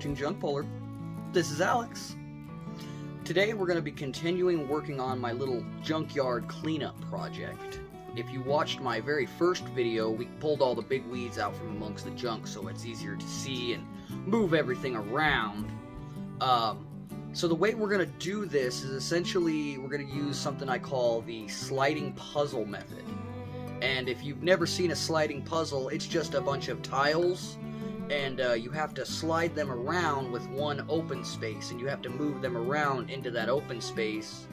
watching Junk Puller. This is Alex. Today we're going to be continuing working on my little junkyard cleanup project. If you watched my very first video, we pulled all the big weeds out from amongst the junk so it's easier to see and move everything around. So the way we're going to do this is essentially we're going to use something I call the sliding puzzle method. And if you've never seen a sliding puzzle, it's just a bunch of tiles, and you have to slide them around with one open space, and you have to move them around into that open space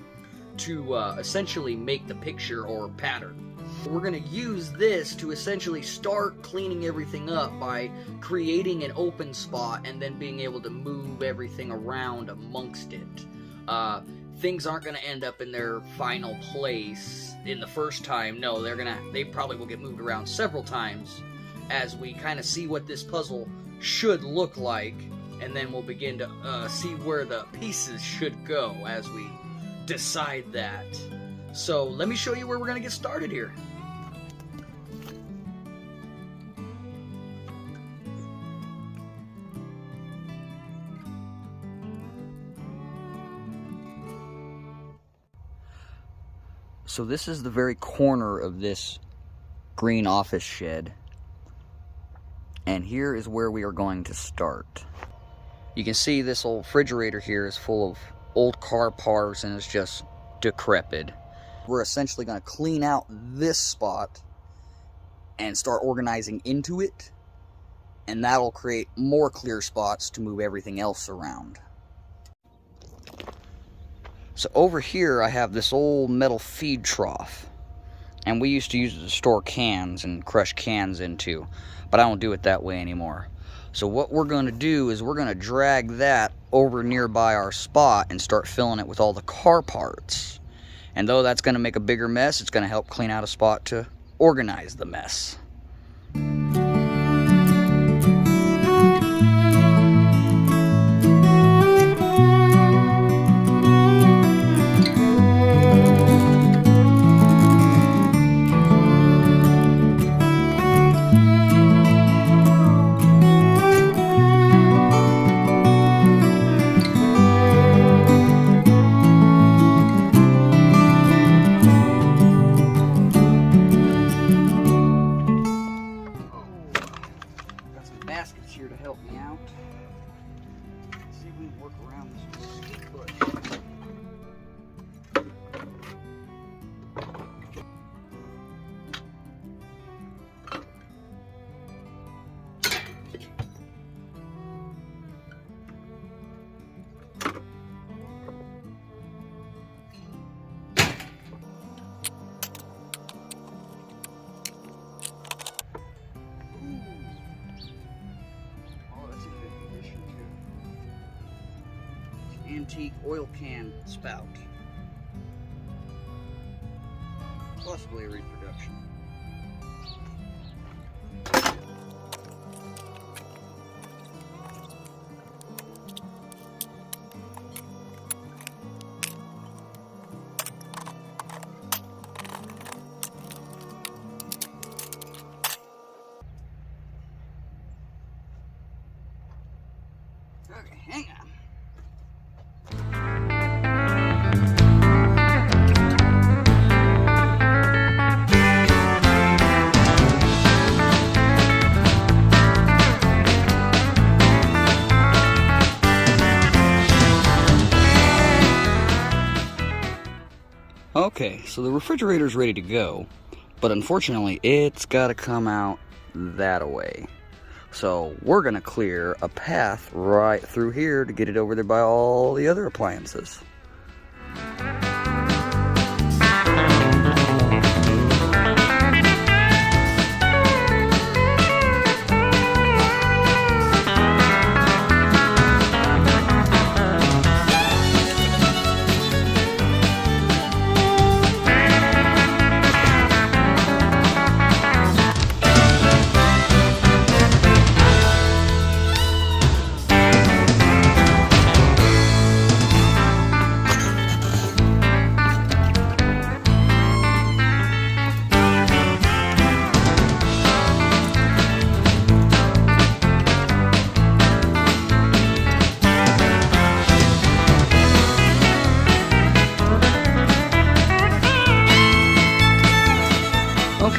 to essentially make the picture or pattern. We're going to use this to essentially start cleaning everything up by creating an open spot and then being able to move everything around amongst it. Things aren't going to end up in their final place in the first time. No, they probably will get moved around several times as we kind of see what this puzzle should look like, and then we'll begin to see where the pieces should go as we decide that. So let me show you where we're going to get started here. So this is the very corner of this green office shed, and here is where we are going to start. You can see this old refrigerator here is full of old car parts and it's just decrepit. We're essentially going to clean out this spot and start organizing into it, and that'll create more clear spots to move everything else around. So over here I have this old metal feed trough, and we used to use it to store cans and crush cans into, but I don't do it that way anymore. So what we're going to do is we're going to drag that over nearby our spot and start filling it with all the car parts. And though that's going to make a bigger mess, it's going to help clean out a spot to organize the mess. Baskets here to help me out. Let's see if we can work around this mesquite bush. Antique oil can spout. Possibly a reproduction. Okay, hang on. Okay, so the refrigerator's ready to go, but unfortunately it's got to come out that way. So we're going to clear a path right through here to get it over there by all the other appliances.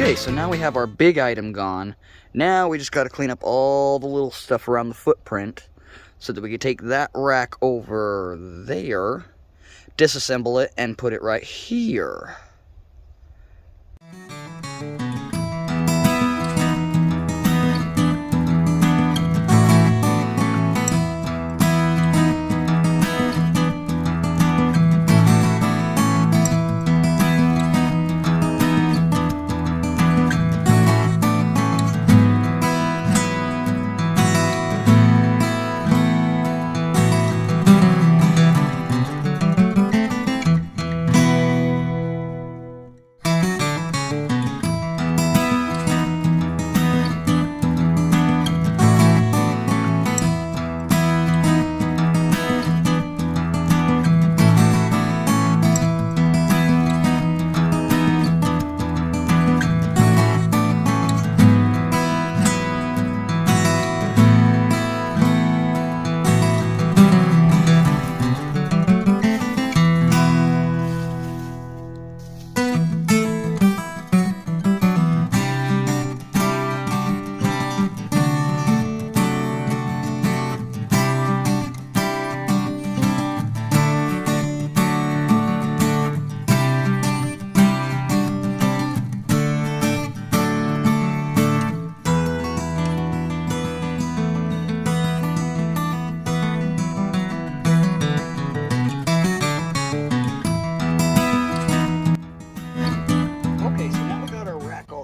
Okay, so now we have our big item gone. Now we just got to clean up all the little stuff around the footprint so that we can take that rack over there, disassemble it, and put it right here.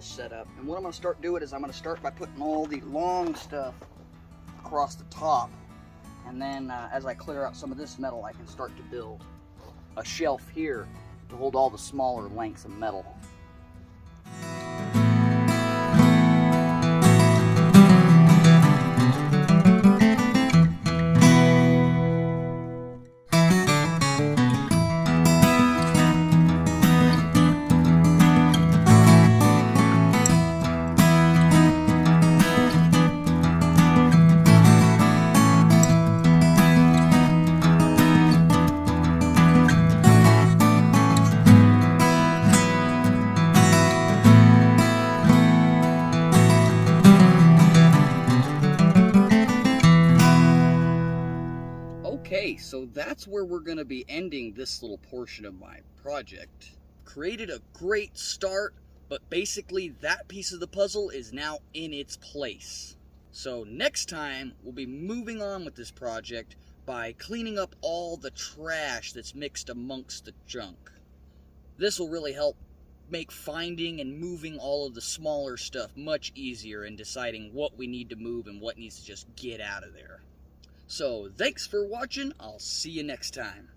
Set up, and what I'm going to start doing is I'm going to start by putting all the long stuff across the top, and then as I clear out some of this metal I can start to build a shelf here to hold all the smaller lengths of metal. Okay, so that's where we're going to be ending this little portion of my project. Created a great start, but basically that piece of the puzzle is now in its place. So next time, we'll be moving on with this project by cleaning up all the trash that's mixed amongst the junk. This will really help make finding and moving all of the smaller stuff much easier and deciding what we need to move and what needs to just get out of there. So, thanks for watching. I'll see you next time.